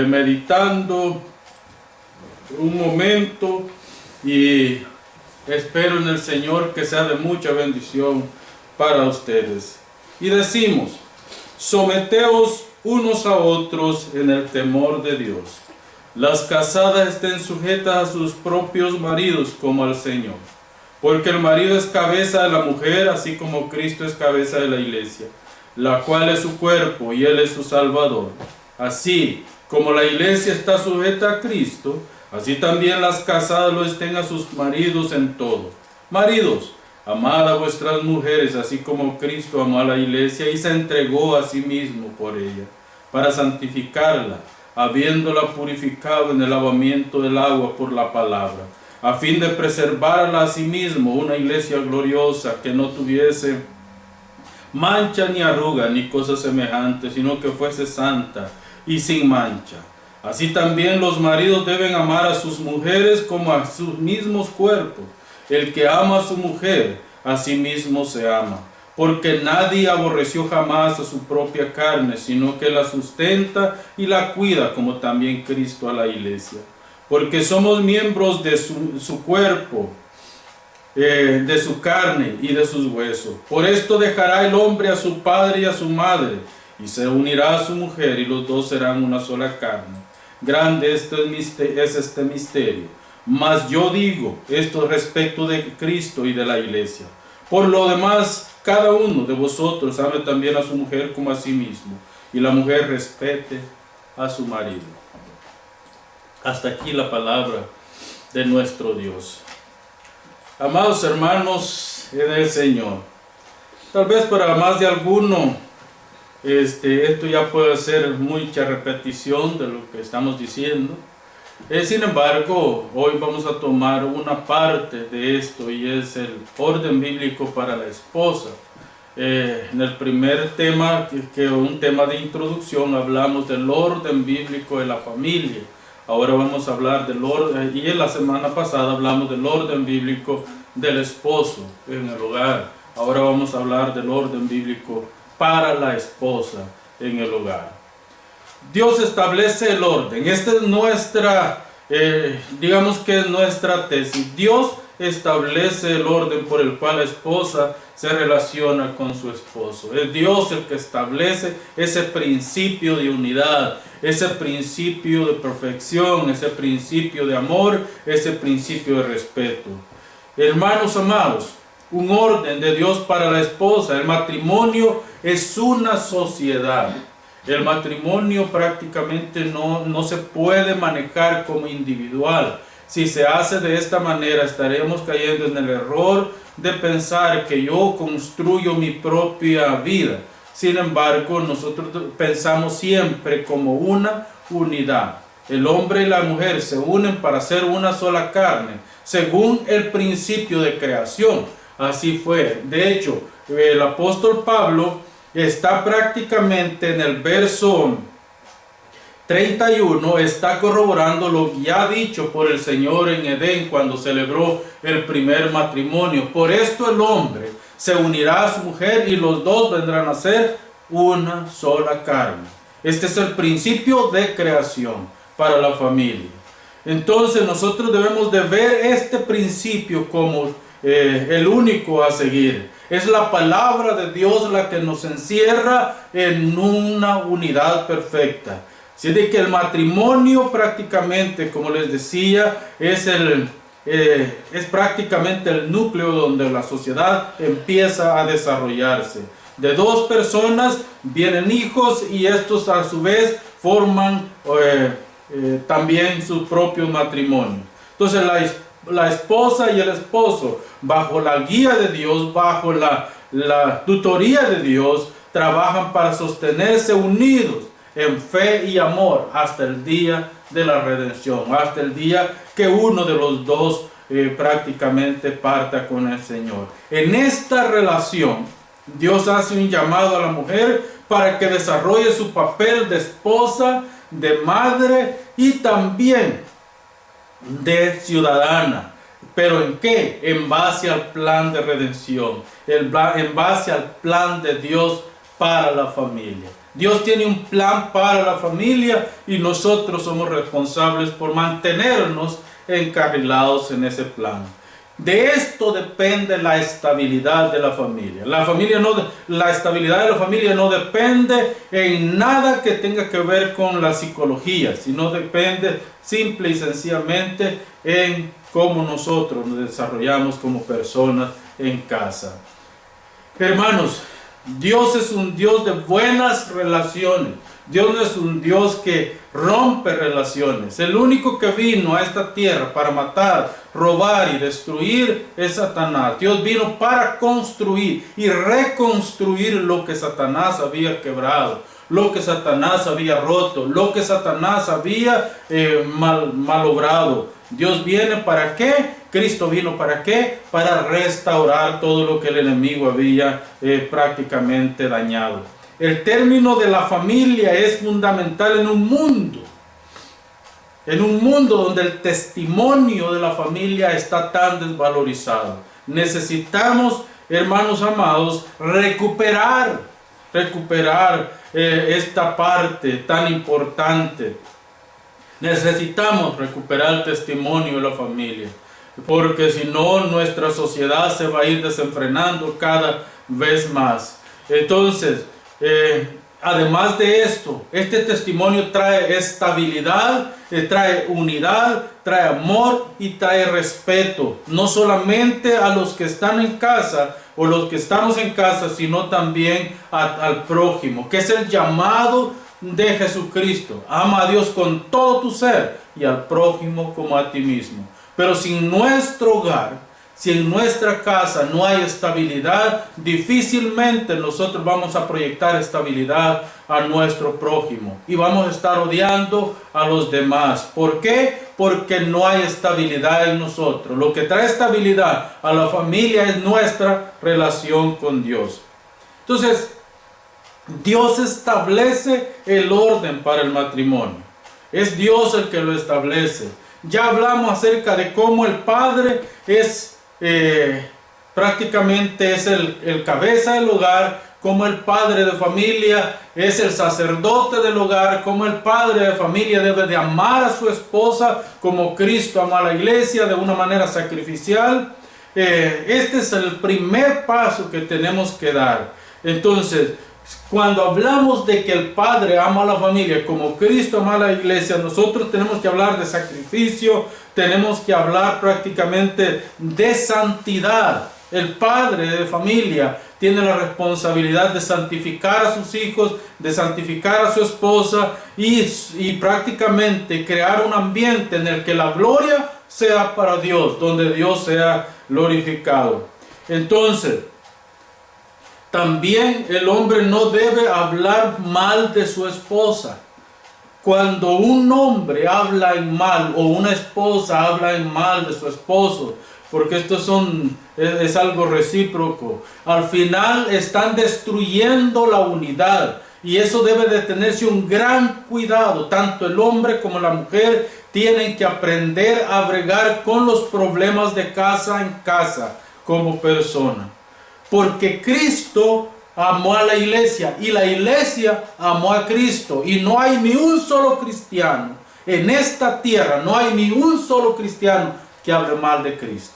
meditando un momento y espero en el Señor que sea de mucha bendición para ustedes. Y decimos: someteos unos a otros en el temor de Dios. Las casadas estén sujetas a sus propios maridos como al Señor. Porque el marido es cabeza de la mujer, así como Cristo es cabeza de la iglesia, la cual es su cuerpo y Él es su Salvador. Así como la iglesia está sujeta a Cristo, así también las casadas lo estén a sus maridos en todo. Maridos, amad a vuestras mujeres, así como Cristo amó a la iglesia y se entregó a sí mismo por ella, para santificarla, habiéndola purificado en el lavamiento del agua por la palabra, a fin de preservarla a sí mismo, una iglesia gloriosa, que no tuviese mancha ni arruga ni cosa semejante, sino que fuese santa y sin mancha. Así también los maridos deben amar a sus mujeres como a sus mismos cuerpos. El que ama a su mujer, a sí mismo se ama, porque nadie aborreció jamás a su propia carne, sino que la sustenta y la cuida, como también Cristo a la iglesia. Porque somos miembros de su cuerpo, de su carne y de sus huesos. Por esto dejará el hombre a su padre y a su madre, y se unirá a su mujer, y los dos serán una sola carne. Grande es este misterio. Mas yo digo esto respecto de Cristo y de la iglesia. Por lo demás, cada uno de vosotros ame también a su mujer como a sí mismo, y la mujer respete a su marido. Hasta aquí la palabra de nuestro Dios. Amados hermanos en el Señor, tal vez para más de alguno esto ya puede ser mucha repetición de lo que estamos diciendo. Sin embargo, hoy vamos a tomar una parte de esto, y es el orden bíblico para la esposa. En el primer tema, que es un tema de introducción, hablamos del orden bíblico de la familia. Ahora vamos a hablar del orden, y en la semana pasada hablamos del orden bíblico del esposo en el hogar. Ahora vamos a hablar del orden bíblico para la esposa en el hogar. Dios establece el orden. Esta es nuestra, digamos que es nuestra tesis. Dios establece el orden por el cual la esposa se relaciona con su esposo. Es Dios el que establece ese principio de unidad, ese principio de perfección, ese principio de amor, ese principio de respeto. Hermanos amados, un orden de Dios para la esposa. El matrimonio es una sociedad. El matrimonio prácticamente no se puede manejar como individual. Si se hace de esta manera, estaremos cayendo en el error de pensar que yo construyo mi propia vida. Sin embargo, nosotros pensamos siempre como una unidad. El hombre y la mujer se unen para ser una sola carne, según el principio de creación. Así fue. De hecho, el apóstol Pablo está prácticamente en el verso 31, está corroborando lo ya dicho por el Señor en Edén cuando celebró el primer matrimonio. Por esto el hombre se unirá a su mujer y los dos vendrán a ser una sola carne. Este es el principio de creación para la familia. Entonces nosotros debemos de ver este principio como el único a seguir. Es la palabra de Dios la que nos encierra en una unidad perfecta. Así de que el matrimonio prácticamente, como les decía, es prácticamente el núcleo donde la sociedad empieza a desarrollarse. De dos personas vienen hijos, y estos a su vez forman también su propio matrimonio. Entonces la esposa y el esposo, bajo la guía de Dios, bajo la tutoría de Dios, trabajan para sostenerse unidos en fe y amor hasta el día de la redención, hasta el día que uno de los dos prácticamente parta con el Señor. En esta relación, Dios hace un llamado a la mujer para que desarrolle su papel de esposa, de madre y también de ciudadana. ¿Pero en qué? En base al plan de redención, en base al plan de Dios para la familia. Dios tiene un plan para la familia y nosotros somos responsables por mantenernos encarrilados en ese plan. De esto depende la estabilidad de la familia. La estabilidad de la familia no depende en nada que tenga que ver con la psicología, sino depende simple y sencillamente en cómo nosotros nos desarrollamos como personas en casa. Hermanos, Dios es un Dios de buenas relaciones. Dios no es un Dios que rompe relaciones. El único que vino a esta tierra para matar, robar y destruir es Satanás. Dios vino para construir y reconstruir lo que Satanás había quebrado, lo que Satanás había roto, lo que Satanás había malogrado. Dios viene ¿para qué? Cristo vino ¿para qué? Para restaurar todo lo que el enemigo había prácticamente dañado. El término de la familia es fundamental en un mundo donde el testimonio de la familia está tan desvalorizado. Necesitamos, hermanos amados, recuperar esta parte tan importante. Necesitamos recuperar el testimonio de la familia, porque si no, nuestra sociedad se va a ir desenfrenando cada vez más. Entonces, además de esto, este testimonio trae estabilidad, trae unidad, trae amor y trae respeto, no solamente a los que están en casa o los que estamos en casa, sino también al prójimo, que es el llamado de Jesucristo. Ama a Dios con todo tu ser y al prójimo como a ti mismo. Pero sin nuestro hogar, si en nuestra casa no hay estabilidad, difícilmente nosotros vamos a proyectar estabilidad a nuestro prójimo y vamos a estar odiando a los demás. ¿Por qué? Porque no hay estabilidad en nosotros. Lo que trae estabilidad a la familia es nuestra relación con Dios. Entonces, Dios establece el orden para el matrimonio. Es Dios el que lo establece. Ya hablamos acerca de cómo el padre es prácticamente es el cabeza del hogar, como el padre de familia es el sacerdote del hogar, como el padre de familia debe de amar a su esposa como Cristo ama a la iglesia de una manera sacrificial. Este es el primer paso que tenemos que dar. Entonces, cuando hablamos de que el padre ama a la familia como Cristo ama a la iglesia, nosotros tenemos que hablar de sacrificio, tenemos que hablar prácticamente de santidad. El padre de familia tiene la responsabilidad de santificar a sus hijos, de santificar a su esposa y prácticamente crear un ambiente en el que la gloria sea para Dios, donde Dios sea glorificado. Entonces, también el hombre no debe hablar mal de su esposa. Cuando un hombre habla en mal o una esposa habla en mal de su esposo, porque esto es algo recíproco, al final están destruyendo la unidad y eso debe de tenerse un gran cuidado. Tanto el hombre como la mujer tienen que aprender a bregar con los problemas de casa en casa como persona. Porque Cristo amó a la iglesia y la iglesia amó a Cristo. Y no hay ni un solo cristiano en esta tierra, no hay ni un solo cristiano que hable mal de Cristo.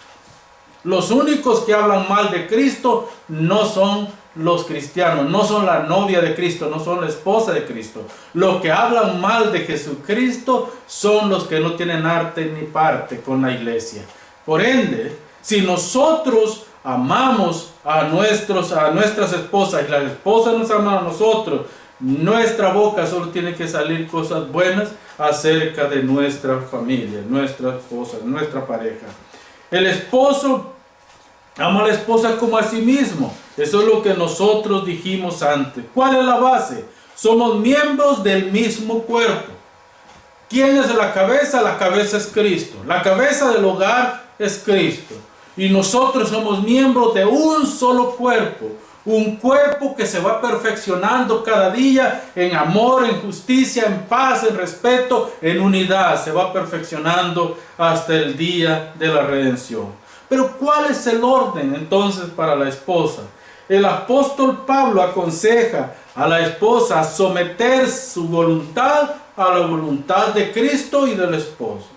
Los únicos que hablan mal de Cristo no son los cristianos, no son la novia de Cristo, no son la esposa de Cristo. Los que hablan mal de Jesucristo son los que no tienen arte ni parte con la iglesia. Por ende, si nosotros amamos a nuestras esposas y las esposas nos aman a nosotros, nuestra boca solo tiene que salir cosas buenas acerca de nuestra familia, nuestra esposa, nuestra pareja. El esposo ama a la esposa como a sí mismo. Eso es lo que nosotros dijimos antes. ¿Cuál es la base? Somos miembros del mismo cuerpo. ¿Quién es la cabeza? La cabeza es Cristo. La cabeza del hogar es Cristo. Y nosotros somos miembros de un solo cuerpo. Un cuerpo que se va perfeccionando cada día en amor, en justicia, en paz, en respeto, en unidad. Se va perfeccionando hasta el día de la redención. Pero ¿cuál es el orden entonces para la esposa? El apóstol Pablo aconseja a la esposa a someter su voluntad a la voluntad de Cristo y del esposo.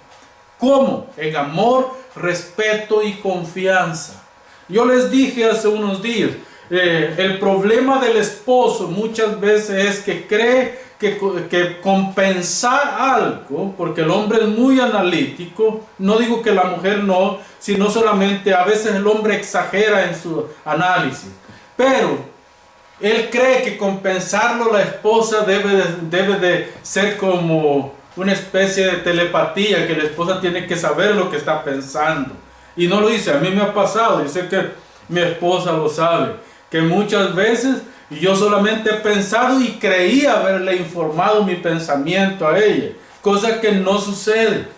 ¿Cómo? En amor, respeto y confianza. Yo les dije hace unos días, el problema del esposo muchas veces es que cree que compensar algo, porque el hombre es muy analítico, no digo que la mujer no, sino solamente a veces el hombre exagera en su análisis, pero él cree que compensarlo la esposa debe de ser como una especie de telepatía, que la esposa tiene que saber lo que está pensando. Y no lo dice, a mí me ha pasado, dice que mi esposa lo sabe, que muchas veces yo solamente he pensado y creía haberle informado mi pensamiento a ella, cosa que no sucede.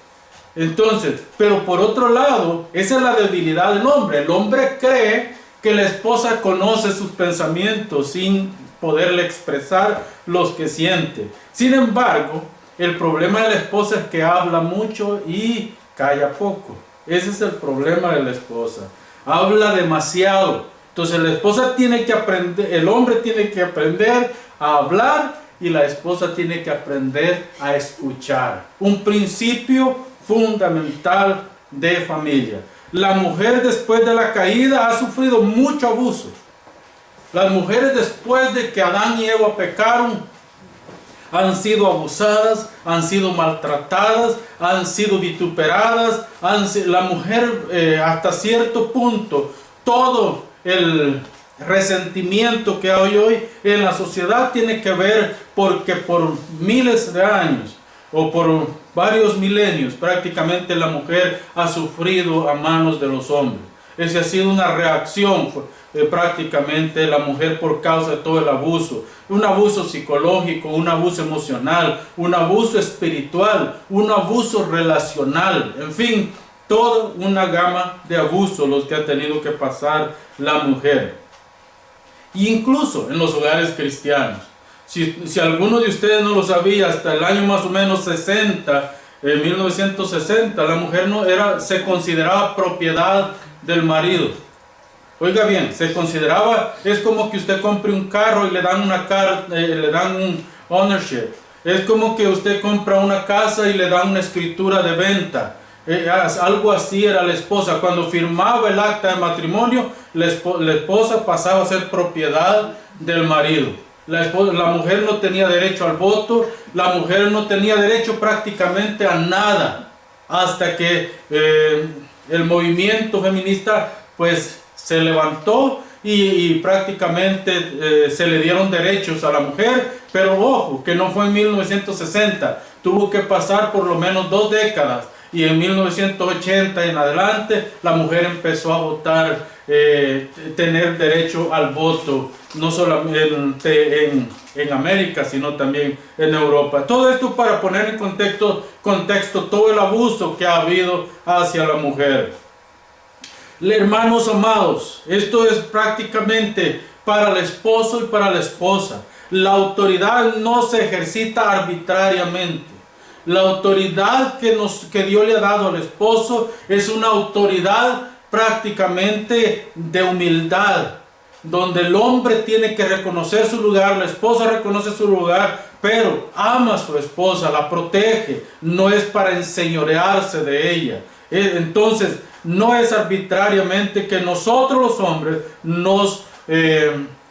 Entonces, pero por otro lado, esa es la debilidad del hombre. El hombre cree que la esposa conoce sus pensamientos sin poderle expresar los que siente. Sin embargo, el problema de la esposa es que habla mucho y calla poco. Ese es el problema de la esposa. Habla demasiado. Entonces la esposa tiene que aprender, el hombre tiene que aprender a hablar y la esposa tiene que aprender a escuchar. Un principio fundamental de familia. La mujer después de la caída ha sufrido mucho abuso. Las mujeres después de que Adán y Eva pecaron han sido abusadas, han sido maltratadas, han sido vituperadas. La mujer hasta cierto punto, todo el resentimiento que hay hoy en la sociedad tiene que ver porque por miles de años o por varios milenios prácticamente la mujer ha sufrido a manos de los hombres. Esa ha sido una reacción prácticamente la mujer por causa de todo el abuso. Un abuso psicológico, un abuso emocional, un abuso espiritual, un abuso relacional, en fin, toda una gama de abusos los que ha tenido que pasar la mujer. Incluso en los hogares cristianos. Si alguno de ustedes no lo sabía, hasta el año más o menos 60, en 1960, la mujer se consideraba propiedad del marido. Oiga bien, se consideraba, es como que usted compre un carro y le dan le dan un ownership. Es como que usted compra una casa y le dan una escritura de venta. Algo así era la esposa. Cuando firmaba el acta de matrimonio, la esposa pasaba a ser propiedad del marido. La mujer no tenía derecho al voto, la mujer no tenía derecho prácticamente a nada, hasta que el movimiento feminista pues se levantó y prácticamente se le dieron derechos a la mujer, pero ojo, que no fue en 1960, tuvo que pasar por lo menos 2 décadas, y en 1980 en adelante la mujer empezó a votar, tener derecho al voto, no solamente en América, sino también en Europa. Todo esto para poner en contexto todo el abuso que ha habido hacia la mujer. Hermanos amados, esto es prácticamente para el esposo y para la esposa. La autoridad no se ejercita arbitrariamente. La autoridad que Dios le ha dado al esposo es una autoridad prácticamente de humildad, donde el hombre tiene que reconocer su lugar, la esposa reconoce su lugar, pero ama a su esposa, la protege, no es para enseñorearse de ella. Entonces, no es arbitrariamente que nosotros los hombres nos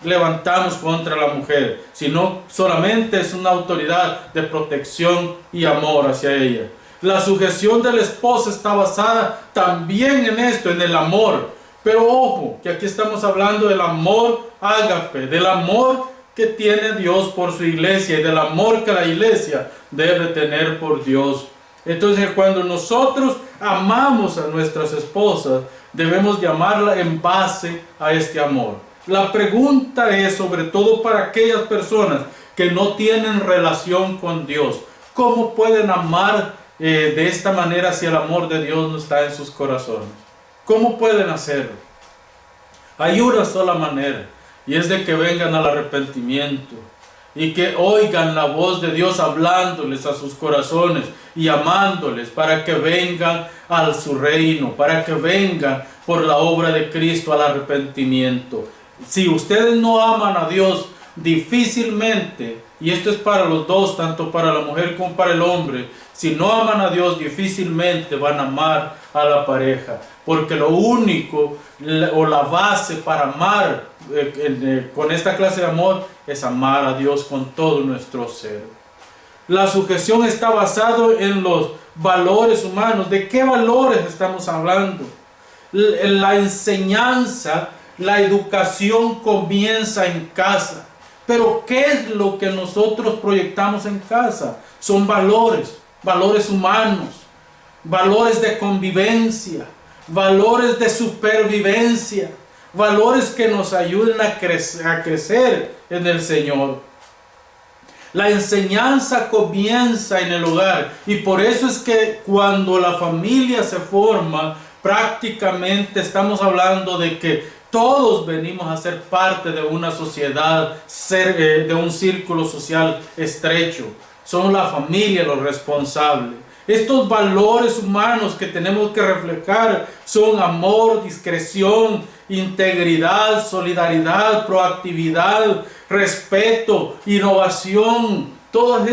levantamos contra la mujer, sino solamente es una autoridad de protección y amor hacia ella. La sujeción de la esposa está basada también en esto, en el amor. Pero ojo, que aquí estamos hablando del amor ágape, del amor que tiene Dios por su iglesia y del amor que la iglesia debe tener por Dios. Entonces, cuando nosotros amamos a nuestras esposas, debemos llamarla en base a este amor. La pregunta es, sobre todo para aquellas personas que no tienen relación con Dios, ¿cómo pueden amar de esta manera si el amor de Dios no está en sus corazones? ¿Cómo pueden hacerlo? Hay una sola manera, y es de que vengan al arrepentimiento y que oigan la voz de Dios hablándoles a sus corazones y amándoles para que vengan a su reino, para que vengan por la obra de Cristo al arrepentimiento. Si ustedes no aman a Dios, difícilmente, y esto es para los dos, tanto para la mujer como para el hombre, si no aman a Dios, difícilmente van a amar a la pareja, porque lo único o la base para amar con esta clase de amor es amar a Dios con todo nuestro ser. La sujeción está basada en los valores humanos. ¿De qué valores estamos hablando? La enseñanza, la educación comienza en casa. Pero ¿qué es lo que nosotros proyectamos en casa? Son valores, valores humanos, valores de convivencia, valores de supervivencia, valores que nos ayuden a crecer en el Señor. La enseñanza comienza en el hogar, y por eso es que cuando la familia se forma, prácticamente estamos hablando de que todos venimos a ser parte de una sociedad, de un círculo social estrecho. Son la familia los responsables. Estos valores humanos que tenemos que reflejar son amor, discreción, integridad, solidaridad, proactividad, respeto, innovación. Todos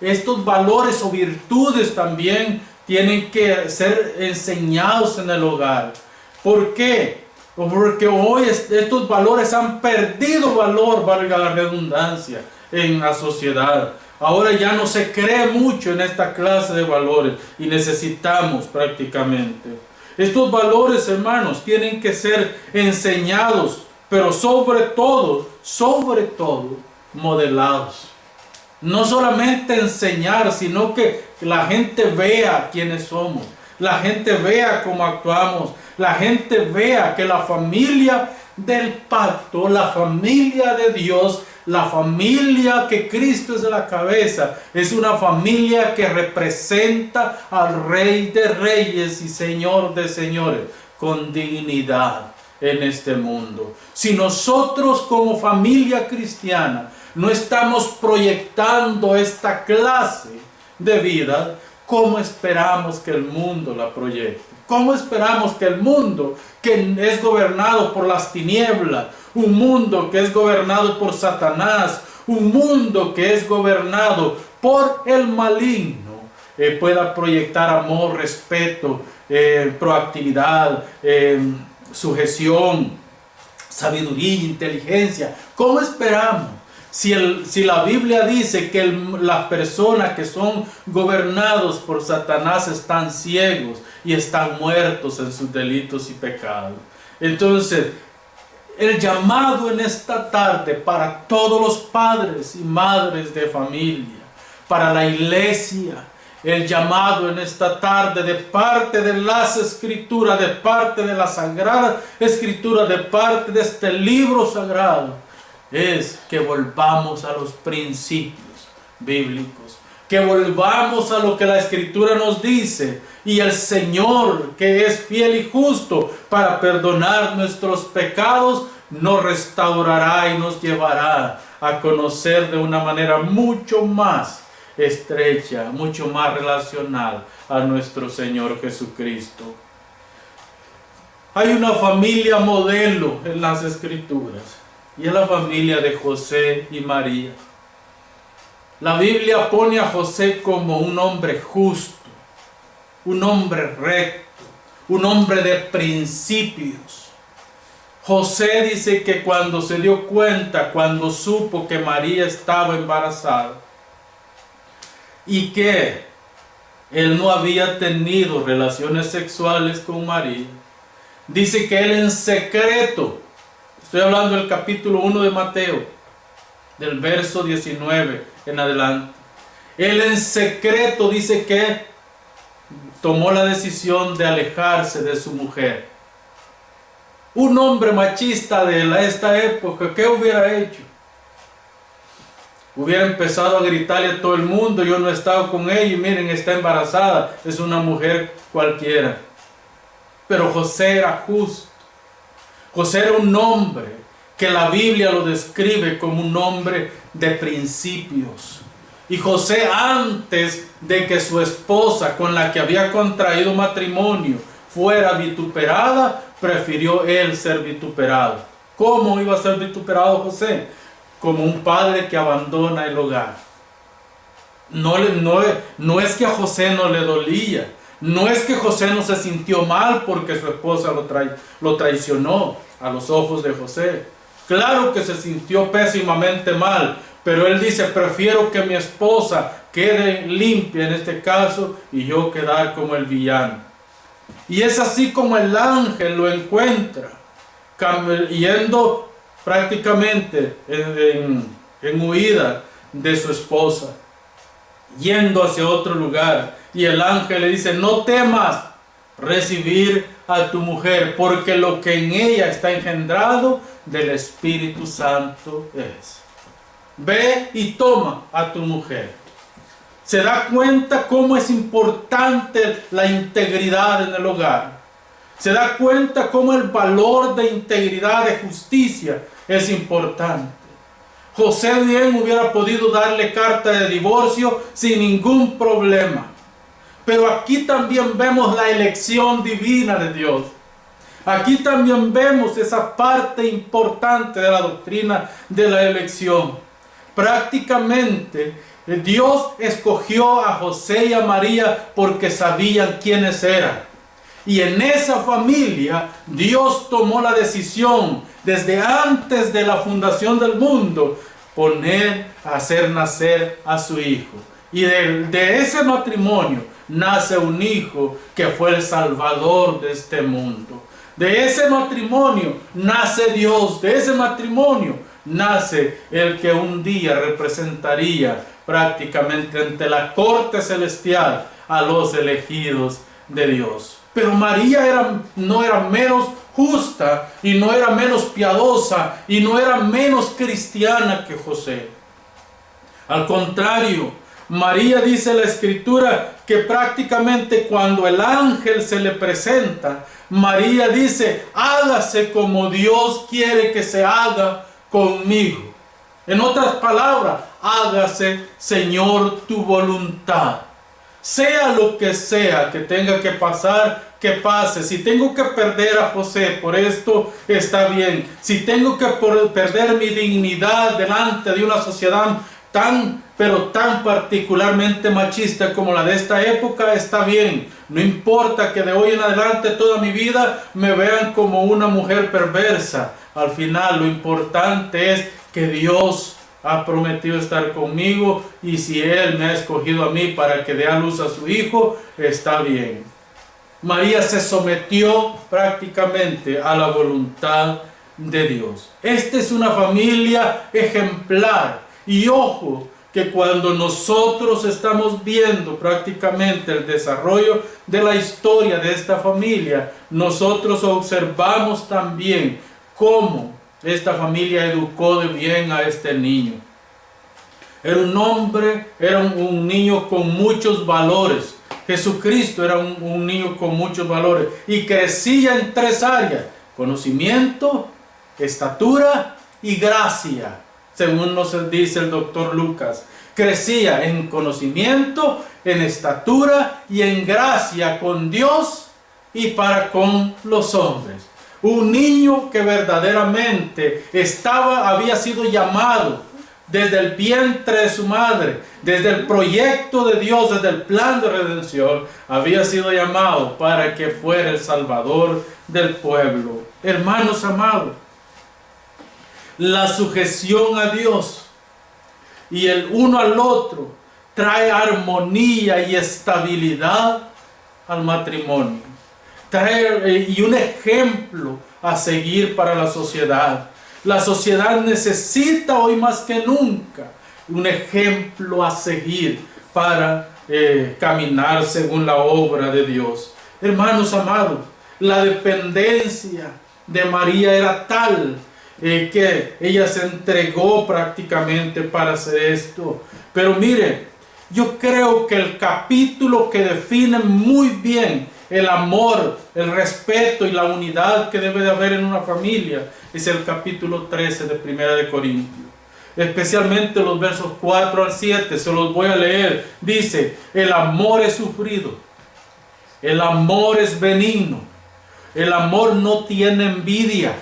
estos valores o virtudes también tienen que ser enseñados en el hogar. ¿Por qué? Porque hoy estos valores han perdido valor, valga la redundancia, en la sociedad. Ahora ya no se cree mucho en esta clase de valores y necesitamos prácticamente. Estos valores, hermanos, tienen que ser enseñados, pero sobre todo, modelados. No solamente enseñar, sino que la gente vea quiénes somos, la gente vea cómo actuamos, la gente vea que la familia del pacto, la familia de Dios, la familia que Cristo es la cabeza, es una familia que representa al Rey de Reyes y Señor de Señores con dignidad en este mundo. Si nosotros como familia cristiana no estamos proyectando esta clase de vida, ¿cómo esperamos que el mundo la proyecte? ¿Cómo esperamos que el mundo que es gobernado por las tinieblas, un mundo que es gobernado por Satanás, un mundo que es gobernado por el maligno, pueda proyectar amor, respeto, proactividad, sujeción, sabiduría, inteligencia? ¿Cómo esperamos? Si la Biblia dice que las personas que son gobernados por Satanás están ciegos y están muertos en sus delitos y pecados. Entonces, el llamado en esta tarde para todos los padres y madres de familia, para la iglesia, el llamado en esta tarde de parte de las Escrituras, de parte de la Sagrada Escritura, de parte de este libro sagrado, es que volvamos a los principios bíblicos, que volvamos a lo que la Escritura nos dice, y el Señor, que es fiel y justo para perdonar nuestros pecados, nos restaurará y nos llevará a conocer de una manera mucho más estrecha, mucho más relacional a nuestro Señor Jesucristo. Hay una familia modelo en las Escrituras, y es la familia de José y María. La Biblia pone a José como un hombre justo, un hombre recto, un hombre de principios. José dice que cuando se dio cuenta, cuando supo que María estaba embarazada y que él no había tenido relaciones sexuales con María, dice que él en secreto, estoy hablando del capítulo 1 de Mateo, del verso 19 en adelante, él en secreto dice que tomó la decisión de alejarse de su mujer. Un hombre machista de esta época, ¿qué hubiera hecho? Hubiera empezado a gritarle a todo el mundo: yo no he estado con ella y miren, está embarazada, es una mujer cualquiera. Pero José era justo. José era un hombre que la Biblia lo describe como un hombre de principios. Y José, antes de que su esposa, con la que había contraído matrimonio, fuera vituperada, prefirió él ser vituperado. ¿Cómo iba a ser vituperado José? como un padre que abandona el hogar. No es que a José no le dolía, no es que José no se sintió mal porque su esposa lo traicionó a los ojos de José. Claro que se sintió pésimamente mal, pero él dice: prefiero que mi esposa quede limpia en este caso y yo quedar como el villano. Y es así como el ángel lo encuentra, yendo prácticamente en huida de su esposa, yendo hacia otro lugar. Y el ángel le dice: no temas recibir a tu mujer, porque lo que en ella está engendrado del Espíritu Santo es. Ve y toma a tu mujer. Se da cuenta cómo es importante la integridad en el hogar. Se da cuenta cómo el valor de integridad, de justicia, es importante. José bien hubiera podido darle carta de divorcio sin ningún problema. Pero aquí también vemos la elección divina de Dios. Aquí también vemos esa parte importante de la doctrina de la elección. Prácticamente Dios escogió a José y a María porque sabían quiénes eran. Y en esa familia Dios tomó la decisión desde antes de la fundación del mundo, hacer nacer a su hijo. Y de ese matrimonio nace un hijo que fue el Salvador de este mundo. De ese matrimonio nace Dios. De ese matrimonio nace el que un día representaría prácticamente ante la corte celestial a los elegidos de Dios. Pero María no era menos justa y no era menos piadosa y no era menos cristiana que José. Al contrario, María, dice la Escritura, que prácticamente cuando el ángel se le presenta, María dice: hágase como Dios quiere que se haga conmigo. En otras palabras, hágase, Señor, tu voluntad. Sea lo que sea que tenga que pasar, que pase. Si tengo que perder a José por esto, está bien. Si tengo que perder mi dignidad delante de una sociedad pero tan particularmente machista como la de esta época, está bien. No importa que de hoy en adelante toda mi vida me vean como una mujer perversa. Al final lo importante es que Dios ha prometido estar conmigo, y si Él me ha escogido a mí para que dé a luz a su hijo, está bien. María se sometió prácticamente a la voluntad de Dios. Esta es una familia ejemplar. Y ojo, que cuando nosotros estamos viendo prácticamente el desarrollo de la historia de esta familia, nosotros observamos también cómo esta familia educó de bien a este niño. Era un niño con muchos valores. Jesucristo era un niño con muchos valores y crecía en 3 áreas: conocimiento, estatura y gracia, según nos dice el doctor Lucas. Crecía en conocimiento, en estatura y en gracia con Dios y para con los hombres. Un niño que verdaderamente había sido llamado desde el vientre de su madre, desde el proyecto de Dios, desde el plan de redención, había sido llamado para que fuera el Salvador del pueblo. Hermanos amados, la sujeción a Dios y el uno al otro trae armonía y estabilidad al matrimonio. Y un ejemplo a seguir para la sociedad. La sociedad necesita hoy más que nunca un ejemplo a seguir para caminar según la obra de Dios. Hermanos amados, la dependencia de María era tal que ella se entregó prácticamente para hacer esto. Pero mire, yo creo que el capítulo que define muy bien el amor, el respeto y la unidad que debe de haber en una familia es el capítulo 13 de Primera de Corintios. Especialmente los versos 4 al 7, se los voy a leer. Dice: el amor es sufrido, el amor es benigno, el amor no tiene envidia,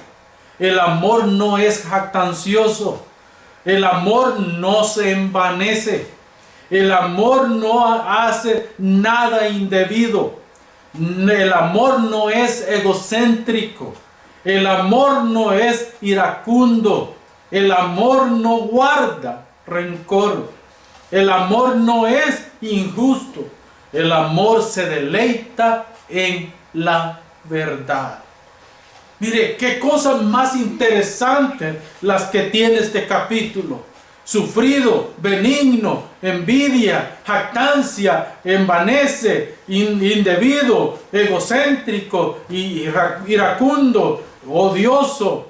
el amor no es jactancioso, El amor no se envanece. El amor no hace nada indebido. El amor no es egocéntrico. El amor no es iracundo. El amor no guarda rencor. El amor no es injusto. El amor se deleita en la verdad. Mire, qué cosas más interesantes las que tiene este capítulo. Sufrido, benigno, envidia, jactancia, envanece, indebido, egocéntrico, iracundo, odioso,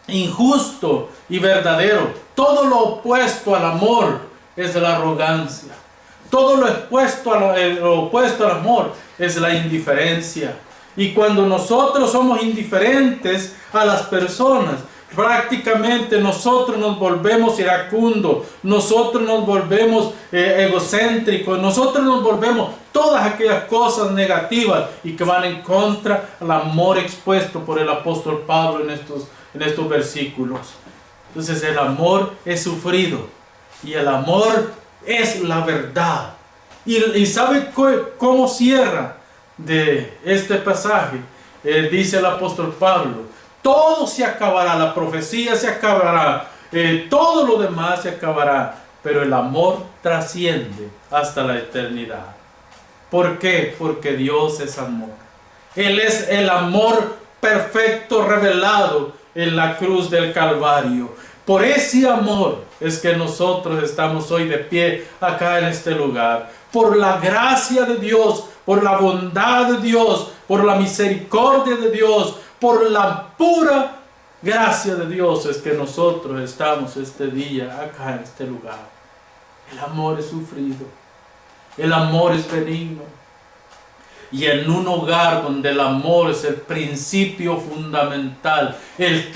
injusto y verdadero. Todo lo opuesto al amor es la arrogancia. Todo lo opuesto al amor es la indiferencia. Y cuando nosotros somos indiferentes a las personas, prácticamente nosotros nos volvemos iracundos, nosotros nos volvemos egocéntricos, nosotros nos volvemos todas aquellas cosas negativas y que van en contra del amor expuesto por el apóstol Pablo en estos versículos. Entonces el amor es sufrido y el amor es la verdad. Y ¿sabe cómo cierra de este pasaje? Dice el apóstol Pablo: todo se acabará, la profecía se acabará, todo lo demás se acabará, pero el amor trasciende hasta la eternidad. ¿Por qué? Porque Dios es amor. Él es el amor perfecto revelado en la cruz del Calvario. Por ese amor es que nosotros estamos hoy de pie acá en este lugar. Por la gracia de Dios, por la bondad de Dios, por la misericordia de Dios, por la pura gracia de Dios es que nosotros estamos este día acá en este lugar. El amor es sufrido, el amor es benigno. Y en un hogar donde el amor es el principio fundamental, del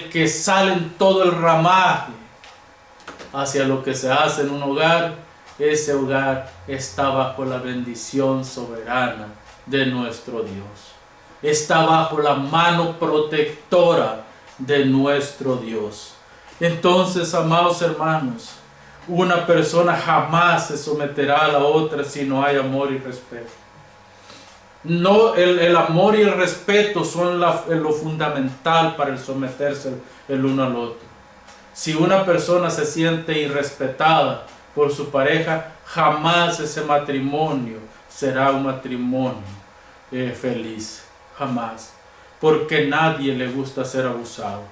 que salen todo el ramaje hacia lo que se hace en un hogar, ese hogar está bajo la bendición soberana de nuestro Dios. Está bajo la mano protectora de nuestro Dios. Entonces, amados hermanos, una persona jamás se someterá a la otra si no hay amor y respeto. No, el amor y el respeto son lo fundamental para el someterse el uno al otro. Si una persona se siente irrespetada por su pareja, jamás ese matrimonio será un matrimonio feliz. Jamás. Porque nadie le gusta ser abusado.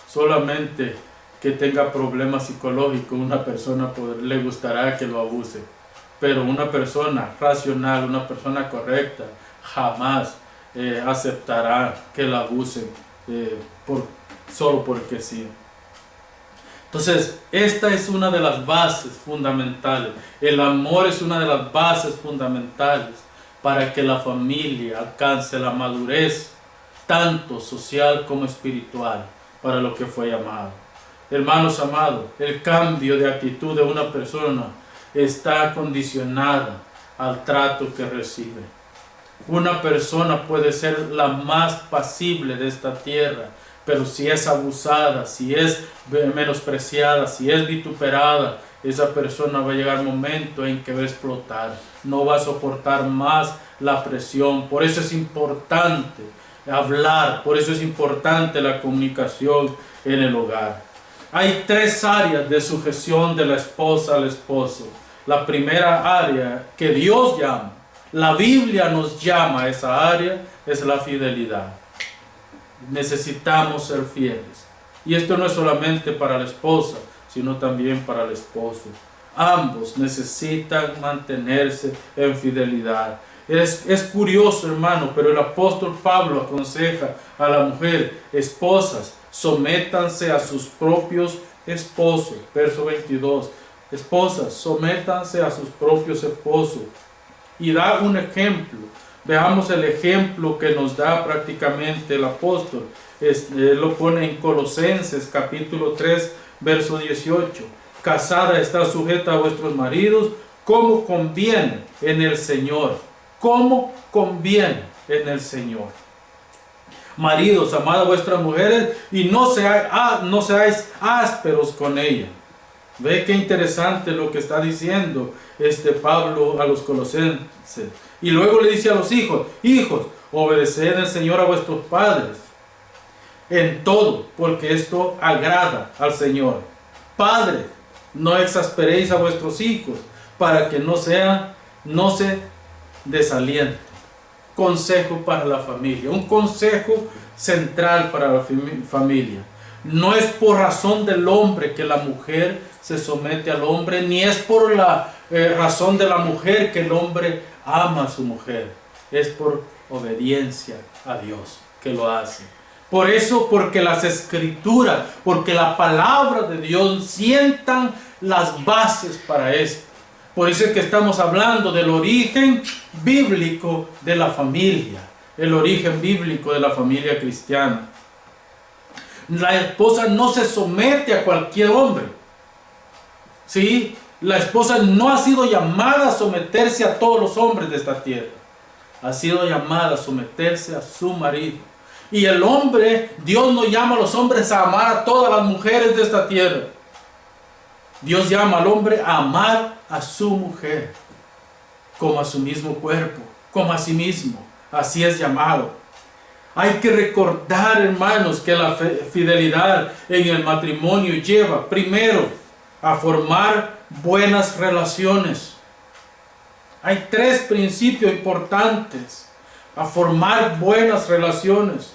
Solamente que tenga problemas psicológicos, una persona le gustará que lo abuse. Pero una persona racional, una persona correcta, jamás aceptará que la abusen solo porque sí. Entonces, esta es una de las bases fundamentales. El amor es una de las bases fundamentales para que la familia alcance la madurez, tanto social como espiritual, para lo que fue llamado. Hermanos amados, el cambio de actitud de una persona está condicionada al trato que recibe. Una persona puede ser la más pasible de esta tierra, pero si es abusada, si es menospreciada, si es vituperada, esa persona va a llegar un momento en que va a explotar, no va a soportar más la presión. Por eso es importante hablar, por eso es importante la comunicación en el hogar. Hay 3 áreas de sujeción de la esposa al esposo. La primera área que Dios llama, la Biblia nos llama a esa área, es la fidelidad. Necesitamos ser fieles. Y esto no es solamente para la esposa, sino también para el esposo. Ambos necesitan mantenerse en fidelidad. Es curioso, hermano, pero el apóstol Pablo aconseja a la mujer: esposas, sométanse a sus propios esposos. Verso 22. Esposas, sométanse a sus propios esposos. Y da un ejemplo. Veamos el ejemplo que nos da prácticamente el apóstol. Él lo pone en Colosenses capítulo 3, verso 18. Casada está sujeta a vuestros maridos como conviene en el Señor. Como conviene en el Señor. Maridos, amad a vuestras mujeres y no seáis ásperos con ellas. Ve qué interesante lo que está diciendo Pablo a los colosenses. Y luego le dice a los hijos: hijos, obedeced al Señor a vuestros padres en todo, porque esto agrada al Señor. Padres, no exasperéis a vuestros hijos, para que no se desalienten. Consejo para la familia, un consejo central para la familia. No es por razón del hombre que la mujer se somete al hombre, ni es por la razón de la mujer que el hombre ama a su mujer. Es por obediencia a Dios que lo hace. Por eso, porque las escrituras, porque la palabra de Dios sientan las bases para esto. Por eso es que estamos hablando del origen bíblico de la familia, el origen bíblico de la familia cristiana. La esposa no se somete a cualquier hombre. ¿Sí? La esposa no ha sido llamada a someterse a todos los hombres de esta tierra. Ha sido llamada a someterse a su marido. Y el hombre, Dios no llama a los hombres a amar a todas las mujeres de esta tierra. Dios llama al hombre a amar a su mujer como a su mismo cuerpo, como a sí mismo. Así es llamado. Hay que recordar, hermanos, que la fidelidad en el matrimonio lleva primero a formar buenas relaciones. Hay 3 principios importantes: a formar buenas relaciones.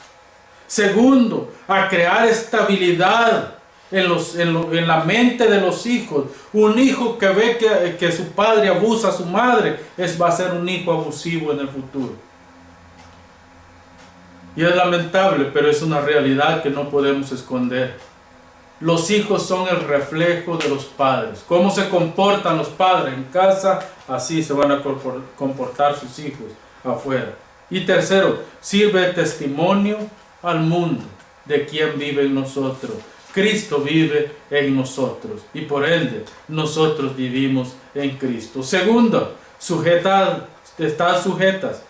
Segundo, a crear estabilidad en la mente de los hijos. Un hijo que ve que su padre abusa a su madre va a ser un hijo abusivo en el futuro. Y es lamentable, pero es una realidad que no podemos esconder. Los hijos son el reflejo de los padres. Cómo se comportan los padres en casa, así se van a comportar sus hijos afuera. Y tercero, sirve de testimonio al mundo de quien vive en nosotros. Cristo vive en nosotros y por ende nosotros vivimos en Cristo. Segundo, están sujetas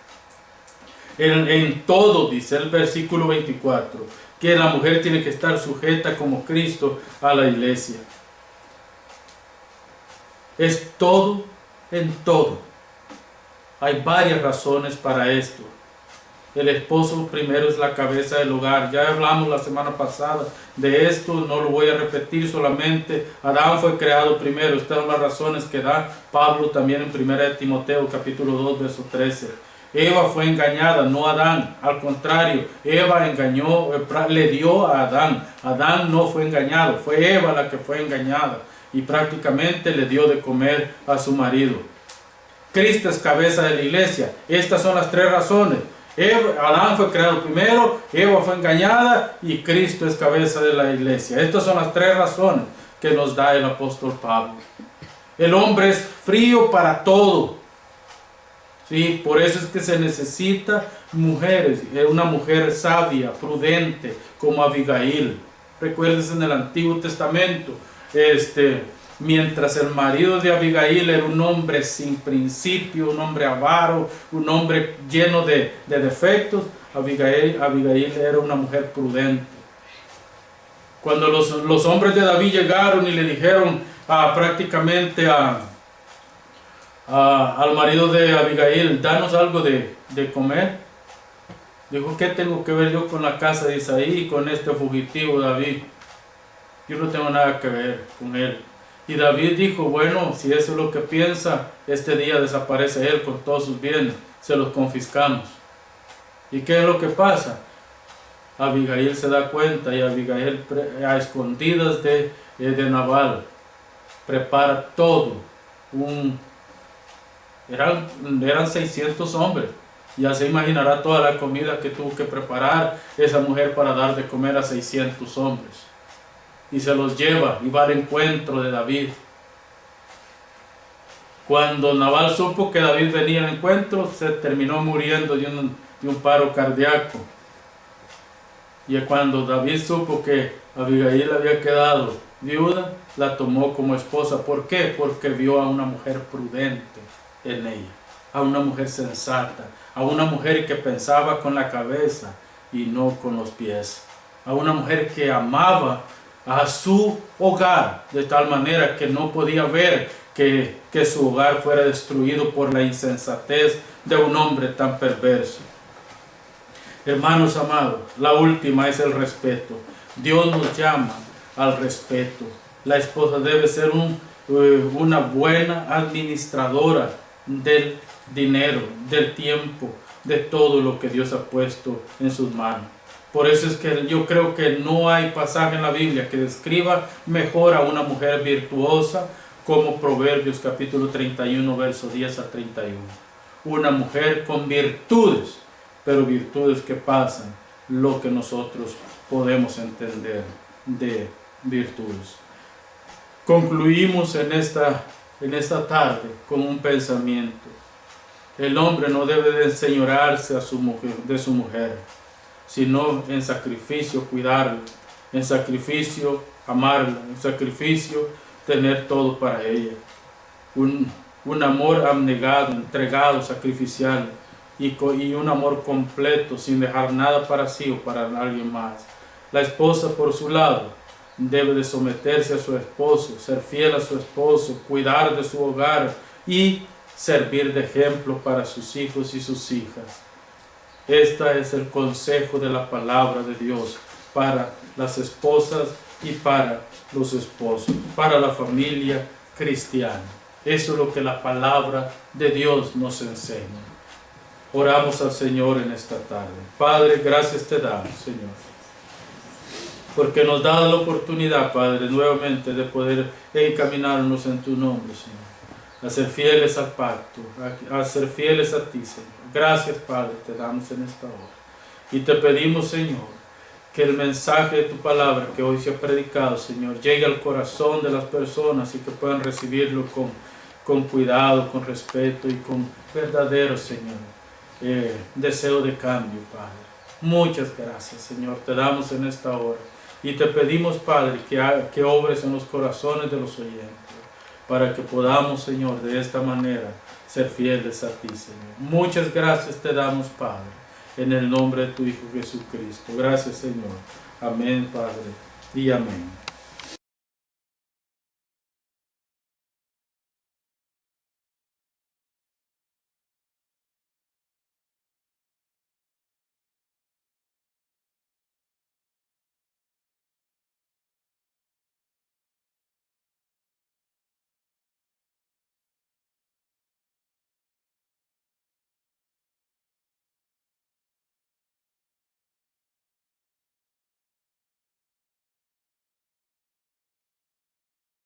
en todo, dice el versículo 24, que la mujer tiene que estar sujeta como Cristo a la iglesia. Es todo en todo. Hay varias razones para esto. El esposo primero es la cabeza del hogar. Ya hablamos la semana pasada de esto, no lo voy a repetir solamente. Adán fue creado primero. Estas son las razones que da Pablo también en 1 Timoteo capítulo 2 verso 13. Eva fue engañada, no Adán. Al contrario, Eva engañó, le dio a Adán. Adán no fue engañado, fue Eva la que fue engañada y prácticamente le dio de comer a su marido. Cristo es cabeza de la iglesia. Estas son las 3 razones. Adán fue creado primero, Eva fue engañada y Cristo es cabeza de la iglesia. Estas son las 3 razones que nos da el apóstol Pablo. El hombre es frío para todo. Sí, por eso es que se necesita mujeres, una mujer sabia, prudente, como Abigail. Recuérdense en el Antiguo Testamento, mientras el marido de Abigail era un hombre sin principio, un hombre avaro, un hombre lleno de defectos, Abigail era una mujer prudente. Cuando los hombres de David llegaron y le dijeron prácticamente al marido de Abigail: danos algo de comer, dijo: ¿qué tengo que ver yo con la casa de Isaí y con este fugitivo David? Yo no tengo nada que ver con él. Y David dijo: bueno, si eso es lo que piensa, este día desaparece él con todos sus bienes, se los confiscamos. ¿Y qué es lo que pasa? Abigail se da cuenta y Abigail, a escondidas de Nabal, prepara todo. Eran 600 hombres. Ya se imaginará toda la comida que tuvo que preparar esa mujer para dar de comer a 600 hombres. Y se los lleva y va al encuentro de David. Cuando Nabal supo que David venía al encuentro, se terminó muriendo de un paro cardíaco. Y cuando David supo que Abigail había quedado viuda, la tomó como esposa. ¿Por qué? Porque vio a una mujer prudente en ella, a una mujer sensata, a una mujer que pensaba con la cabeza y no con los pies. A una mujer que amaba a su hogar de tal manera que no podía ver que su hogar fuera destruido por la insensatez de un hombre tan perverso. Hermanos amados, la última es el respeto. Dios nos llama al respeto. La esposa debe ser una buena administradora del dinero, del tiempo, de todo lo que Dios ha puesto en sus manos. Por eso es que yo creo que no hay pasaje en la Biblia que describa mejor a una mujer virtuosa como Proverbios capítulo 31, versos 10 a 31. Una mujer con virtudes, pero virtudes que pasan lo que nosotros podemos entender de virtudes. Concluimos en esta tarde con un pensamiento. El hombre no debe de enseñorearse de su mujer, sino en sacrificio cuidarla, en sacrificio amarla, en sacrificio tener todo para ella. Un amor abnegado, entregado, sacrificial, y un amor completo, sin dejar nada para sí o para alguien más. La esposa, por su lado, debe de someterse a su esposo, ser fiel a su esposo, cuidar de su hogar y servir de ejemplo para sus hijos y sus hijas. Este es el consejo de la palabra de Dios para las esposas y para los esposos, para la familia cristiana. Eso es lo que la palabra de Dios nos enseña. Oramos al Señor en esta tarde. Padre, gracias te damos, Señor, porque nos da la oportunidad, Padre, nuevamente de poder encaminarnos en tu nombre, Señor, a ser fieles al pacto, a ser fieles a ti, Señor. Gracias, Padre, te damos en esta hora. Y te pedimos, Señor, que el mensaje de tu palabra que hoy se ha predicado, Señor, llegue al corazón de las personas y que puedan recibirlo con cuidado, con respeto y con verdadero, Señor, deseo de cambio, Padre. Muchas gracias, Señor, te damos en esta hora. Y te pedimos, Padre, que obres en los corazones de los oyentes, para que podamos, Señor, de esta manera ser fieles a ti, Señor. Muchas gracias te damos, Padre, en el nombre de tu Hijo Jesucristo. Gracias, Señor. Amén, Padre, y amén.